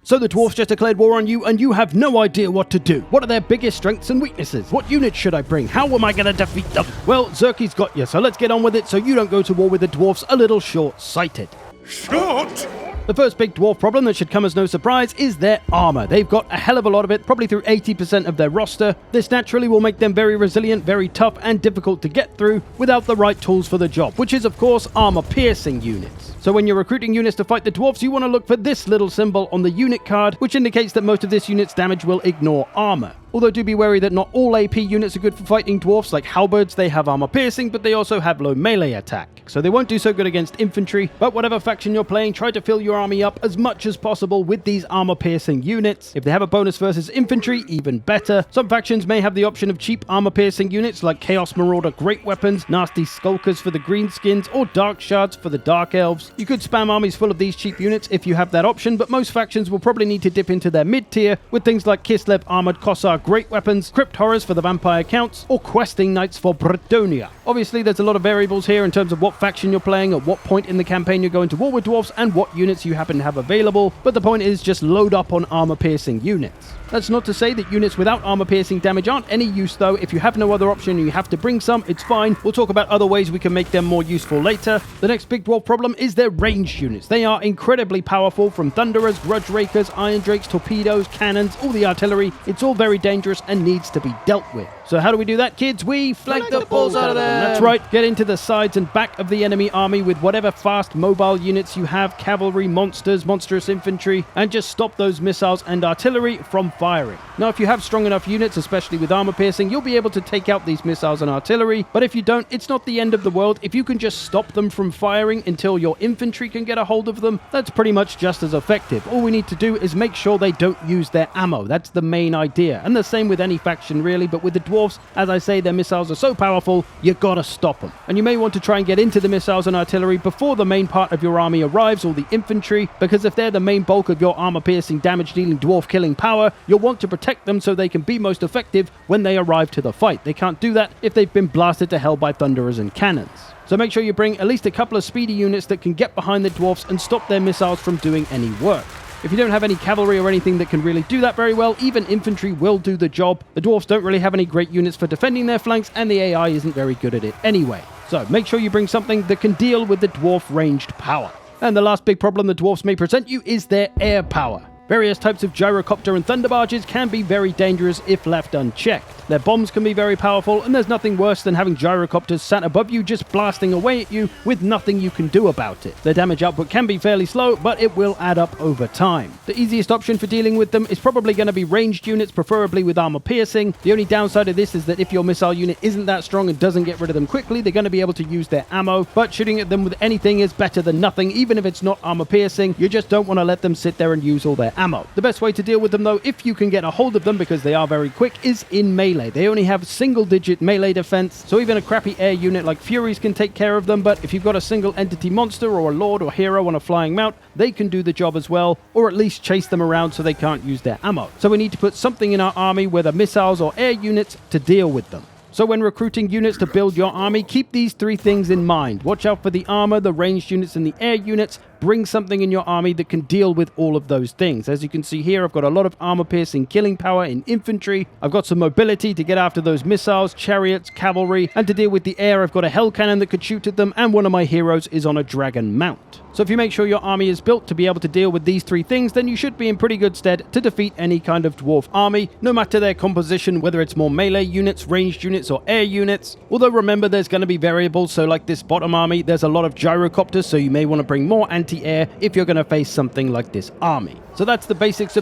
So the Dwarfs just declared war on you and you have no idea what to do. What are their biggest strengths and weaknesses? What units should I bring? How am I going to defeat them? Well, Zerky's got you, so let's get on with it so you don't go to war with the Dwarfs a little short-sighted. Short? The first big dwarf problem that should come as no surprise is their armor. They've got a hell of a lot of it, probably through 80% of their roster. This naturally will make them very resilient, very tough, and difficult to get through without the right tools for the job, which is of course armor-piercing units. So when you're recruiting units to fight the dwarfs, you want to look for this little symbol on the unit card, which indicates that most of this unit's damage will ignore armor. Although do be wary that not all AP units are good for fighting dwarfs. Like halberds, they have armor piercing, but they also have low melee attack. So they won't do so good against infantry, but whatever faction you're playing, try to fill your army up as much as possible with these armor piercing units. If they have a bonus versus infantry, even better. Some factions may have the option of cheap armor piercing units like Chaos Marauder great weapons, nasty skulkers for the greenskins, or dark shards for the dark elves. You could spam armies full of these cheap units if you have that option, but most factions will probably need to dip into their mid tier with things like Kislev armored Kossar great weapons, crypt horrors for the vampire counts, or questing knights for Bretonia. Obviously there's a lot of variables here in terms of what faction you're playing, at what point in the campaign you're going to war with dwarfs, and what units you happen to have available, but the point is just load up on armor piercing units. That's not to say that units without armor piercing damage aren't any use though. If you have no other option and you have to bring some, it's fine. We'll talk about other ways we can make them more useful later. The next big dwarf problem is their ranged units. They are incredibly powerful, from thunderers, grudge rakers, iron drakes, torpedoes, cannons, all the artillery. It's all very dangerous and needs to be dealt with. So how do we do that, kids? We flank the balls out of them. That's right, get into the sides and back of the enemy army with whatever fast mobile units you have, cavalry, monsters, monstrous infantry, and just stop those missiles and artillery from firing. Now, if you have strong enough units, especially with armor piercing, you'll be able to take out these missiles and artillery, but if you don't, it's not the end of the world. If you can just stop them from firing until your infantry can get a hold of them, that's pretty much just as effective. All we need to do is make sure they don't use their ammo. That's the main idea. And the same with any faction really, but with the dwarfs, as I say, their missiles are so powerful, you gotta stop them. And you may want to try and get into the missiles and artillery before the main part of your army arrives, or the infantry, because if they're the main bulk of your armor-piercing, damage-dealing, dwarf-killing power, you'll want to protect them so they can be most effective when they arrive to the fight. They can't do that if they've been blasted to hell by thunderers and cannons. So make sure you bring at least a couple of speedy units that can get behind the dwarfs and stop their missiles from doing any work. If you don't have any cavalry or anything that can really do that very well, even infantry will do the job. The dwarfs don't really have any great units for defending their flanks, and the AI isn't very good at it anyway. So make sure you bring something that can deal with the dwarf ranged power. And the last big problem the dwarfs may present you is their air power. Various types of gyrocopter and thunder barges can be very dangerous if left unchecked. Their bombs can be very powerful, and there's nothing worse than having gyrocopters sat above you just blasting away at you with nothing you can do about it. Their damage output can be fairly slow, but it will add up over time. The easiest option for dealing with them is probably going to be ranged units, preferably with armor piercing. The only downside of this is that if your missile unit isn't that strong and doesn't get rid of them quickly, they're going to be able to use their ammo, but shooting at them with anything is better than nothing, even if it's not armor piercing. You just don't want to let them sit there and use all their ammo. The best way to deal with them though, if you can get a hold of them because they are very quick, is in melee. They only have single-digit melee defense, so even a crappy air unit like Furies can take care of them, but if you've got a single entity monster or a lord or hero on a flying mount, they can do the job as well, or at least chase them around so they can't use their ammo. So we need to put something in our army, whether missiles or air units, to deal with them. So when recruiting units to build your army, keep these three things in mind. Watch out for the armor, the ranged units, and the air units. Bring something in your army that can deal with all of those things. As you can see here, I've got a lot of armor-piercing killing power in infantry. I've got some mobility to get after those missiles, chariots, cavalry, and to deal with the air, I've got a hell cannon that could shoot at them, and one of my heroes is on a dragon mount. So if you make sure your army is built to be able to deal with these three things, then you should be in pretty good stead to defeat any kind of dwarf army, no matter their composition, whether it's more melee units, ranged units, or air units. Although remember, there's going to be variables, so like this bottom army, there's a lot of gyrocopters, so you may want to bring more anti-air if you're going to face something like this army. So that's the basics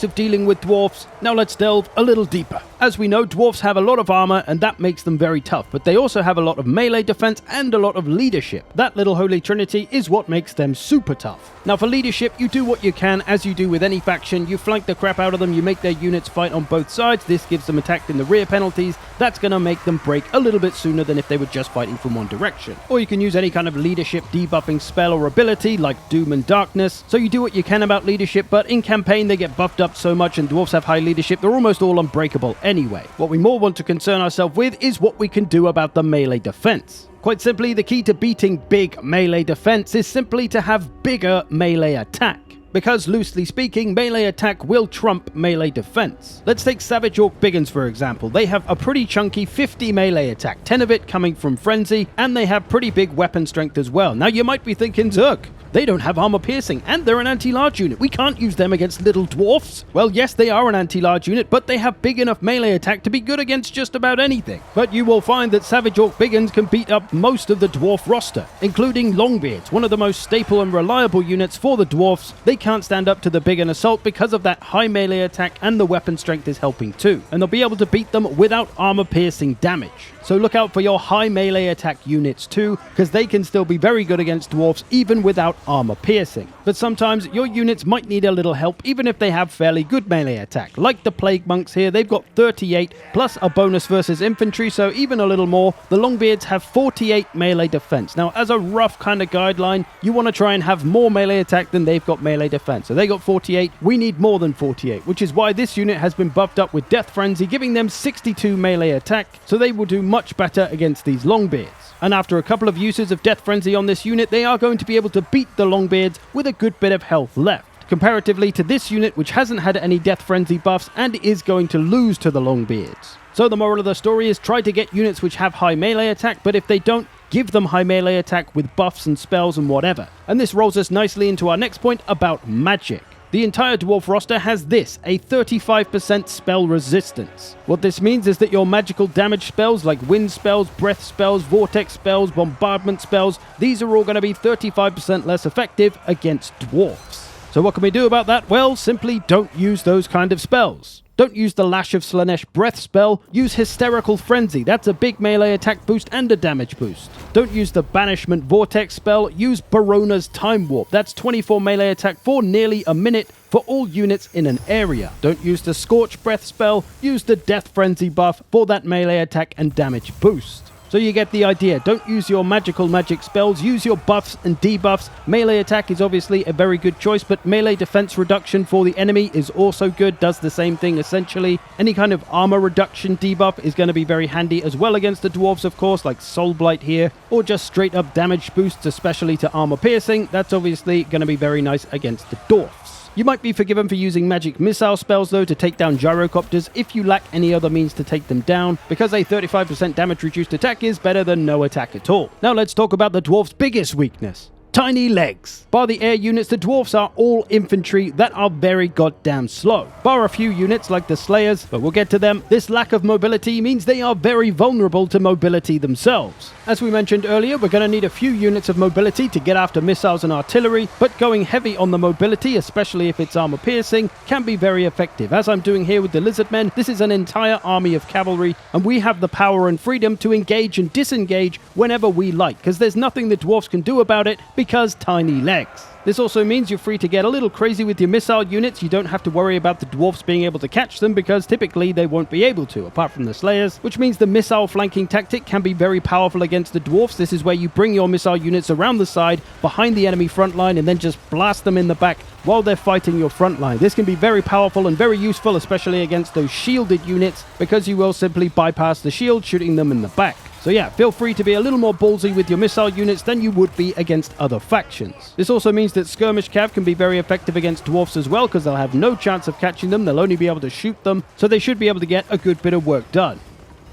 of dealing with dwarfs. Now let's delve a little deeper. As we know, dwarfs have a lot of armor, and that makes them very tough, but they also have a lot of melee defense and a lot of leadership. That little holy trinity is what makes them super tough. Now for leadership, you do what you can, as you do with any faction. You flank the crap out of them, you make their units fight on both sides. This gives them attacked in the rear penalties. That's going to make them break a little bit sooner than if they were just fighting from one direction. Or you can use any kind of leadership debuffing spell or ability, like Doom and Darkness. So you do what you can about leadership, but in campaign they get buffed up so much, and dwarfs have high leadership, they're almost all unbreakable anyway. What we more want to concern ourselves with is what we can do about the melee defense. Quite simply, the key to beating big melee defense is simply to have bigger melee attack. because loosely speaking, melee attack will trump melee defense. Let's take Savage Orc Biggins for example. They have a pretty chunky 50 melee attack, 10 of it coming from Frenzy, and they have pretty big weapon strength as well. Now you might be thinking, Zerk, they don't have armor piercing, and they're an anti-large unit. We can't use them against little dwarfs. Well, yes, they are an anti-large unit, but they have big enough melee attack to be good against just about anything. But you will find that Savage Orc Biggins can beat up most of the dwarf roster, including Longbeards, one of the most staple and reliable units for the dwarfs. They can't stand up to the Biggin assault because of that high melee attack, and the weapon strength is helping too. And they'll be able to beat them without armor piercing damage. So look out for your high melee attack units too, because they can still be very good against dwarfs even without armor piercing. But sometimes your units might need a little help even if they have fairly good melee attack. Like the Plague Monks here, they've got 38 plus a bonus versus infantry, so even a little more. The Longbeards have 48 melee defense. Now as a rough kind of guideline, you want to try and have more melee attack than they've got melee defense. So they got 48, we need more than 48, which is why this unit has been buffed up with Death Frenzy, giving them 62 melee attack, so they will do much better against these Longbeards. And after a couple of uses of Death Frenzy on this unit, they are going to be able to beat the Longbeards with a good bit of health left, comparatively to this unit which hasn't had any Death Frenzy buffs and is going to lose to the Longbeards. So the moral of the story is try to get units which have high melee attack, but if they don't, give them high melee attack with buffs and spells and whatever. And this rolls us nicely into our next point about magic. The entire dwarf roster has this, a 35% spell resistance. What this means is that your magical damage spells like wind spells, breath spells, vortex spells, bombardment spells, these are all going to be 35% less effective against dwarfs. So what can we do about that? Well, simply don't use those kind of spells. Don't use the Lash of Slaanesh breath spell, use Hysterical Frenzy, that's a big melee attack boost and a damage boost. Don't use the Banishment Vortex spell, use Barona's Time Warp, that's 24 melee attack for nearly a minute for all units in an area. Don't use the Scorch Breath spell, use the Death Frenzy buff for that melee attack and damage boost. So you get the idea. Don't use your magic spells, use your buffs and debuffs. Melee attack is obviously a very good choice, but melee defense reduction for the enemy is also good, does the same thing essentially. Any kind of armor reduction debuff is going to be very handy as well against the dwarves, of course, like Soul Blight here, or just straight up damage boosts, especially to armor piercing. That's obviously going to be very nice against the dwarfs. You might be forgiven for using magic missile spells though to take down gyrocopters if you lack any other means to take them down, because a 35% damage reduced attack is better than no attack at all. Now let's talk about the dwarf's biggest weakness. Tiny legs. Bar the air units, the dwarfs are all infantry that are very goddamn slow. Bar a few units like the Slayers, but we'll get to them. This lack of mobility means they are very vulnerable to mobility themselves. As we mentioned earlier, we're going to need a few units of mobility to get after missiles and artillery, but going heavy on the mobility, especially if it's armor piercing, can be very effective. As I'm doing here with the Lizardmen, this is an entire army of cavalry, and we have the power and freedom to engage and disengage whenever we like, because there's nothing the dwarfs can do about it because tiny legs. This also means you're free to get a little crazy with your missile units. You don't have to worry about the dwarfs being able to catch them because typically they won't be able to, apart from the Slayers, which means the missile flanking tactic can be very powerful against the dwarfs. This is where you bring your missile units around the side behind the enemy front line and then just blast them in the back while they're fighting your front line. This can be very powerful and very useful, especially against those shielded units, because you will simply bypass the shield, shooting them in the back. So yeah, feel free to be a little more ballsy with your missile units than you would be against other factions. This also means that Skirmish Cav can be very effective against dwarfs as well, because they'll have no chance of catching them, they'll only be able to shoot them, so they should be able to get a good bit of work done.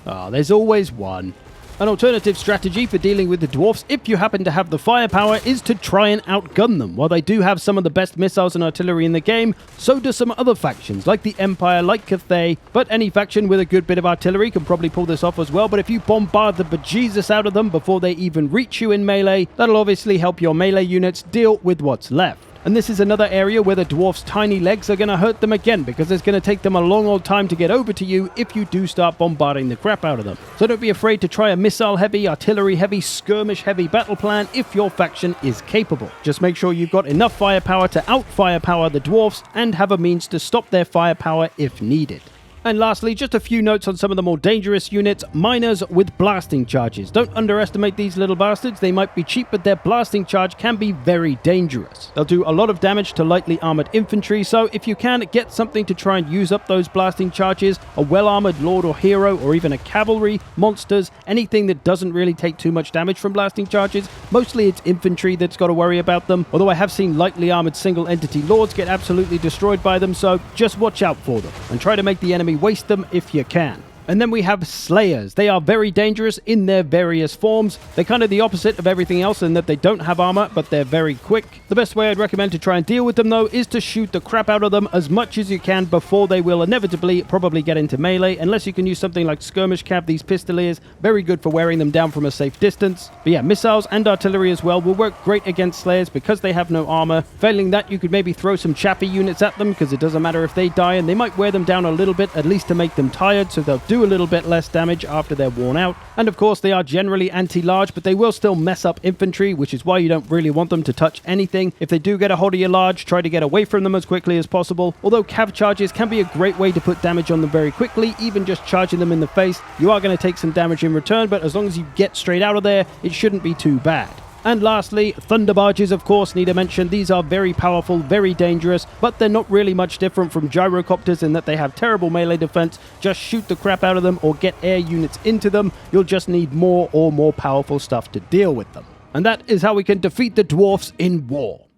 There's always one. An alternative strategy for dealing with the dwarfs, if you happen to have the firepower, is to try and outgun them. While they do have some of the best missiles and artillery in the game, so do some other factions, like the Empire, like Cathay, but any faction with a good bit of artillery can probably pull this off as well. But if you bombard the bejesus out of them before they even reach you in melee, that'll obviously help your melee units deal with what's left. And this is another area where the dwarfs' tiny legs are going to hurt them again, because it's going to take them a long old time to get over to you if you do start bombarding the crap out of them. So don't be afraid to try a missile-heavy, artillery-heavy, skirmish-heavy battle plan if your faction is capable. Just make sure you've got enough firepower to out-firepower the dwarfs and have a means to stop their firepower if needed. And lastly, just a few notes on some of the more dangerous units, miners with blasting charges. Don't underestimate these little bastards. They might be cheap, but their blasting charge can be very dangerous. They'll do a lot of damage to lightly armored infantry, so if you can, get something to try and use up those blasting charges. A well-armored lord or hero, or even a cavalry, monsters, anything that doesn't really take too much damage from blasting charges. Mostly it's infantry that's got to worry about them, although I have seen lightly armored single entity lords get absolutely destroyed by them, so just watch out for them, and try to make the enemy waste them if you can. And then we have Slayers. They are very dangerous in their various forms. They're kind of the opposite of everything else in that they don't have armor, but they're very quick. The best way I'd recommend to try and deal with them, though, is to shoot the crap out of them as much as you can before they will inevitably probably get into melee, unless you can use something like Skirmish Cav, these Pistoliers. Very good for wearing them down from a safe distance. But yeah, missiles and artillery as well will work great against Slayers because they have no armor. Failing that, you could maybe throw some chaffy units at them because it doesn't matter if they die, and they might wear them down a little bit, at least to make them tired, so they'll do a little bit less damage after they're worn out. And of course, they are generally anti-large, but they will still mess up infantry, which is why you don't really want them to touch anything. If they do get a hold of your large, try to get away from them as quickly as possible. Although cav charges can be a great way to put damage on them very quickly, even just charging them in the face. You are going to take some damage in return, but as long as you get straight out of there, it shouldn't be too bad. And lastly, Thunder Barges, of course, need to mention. These are very powerful, very dangerous, but they're not really much different from Gyrocopters in that they have terrible melee defense. Just shoot the crap out of them or get air units into them. You'll just need more powerful stuff to deal with them. And that is how we can defeat the Dwarfs in war.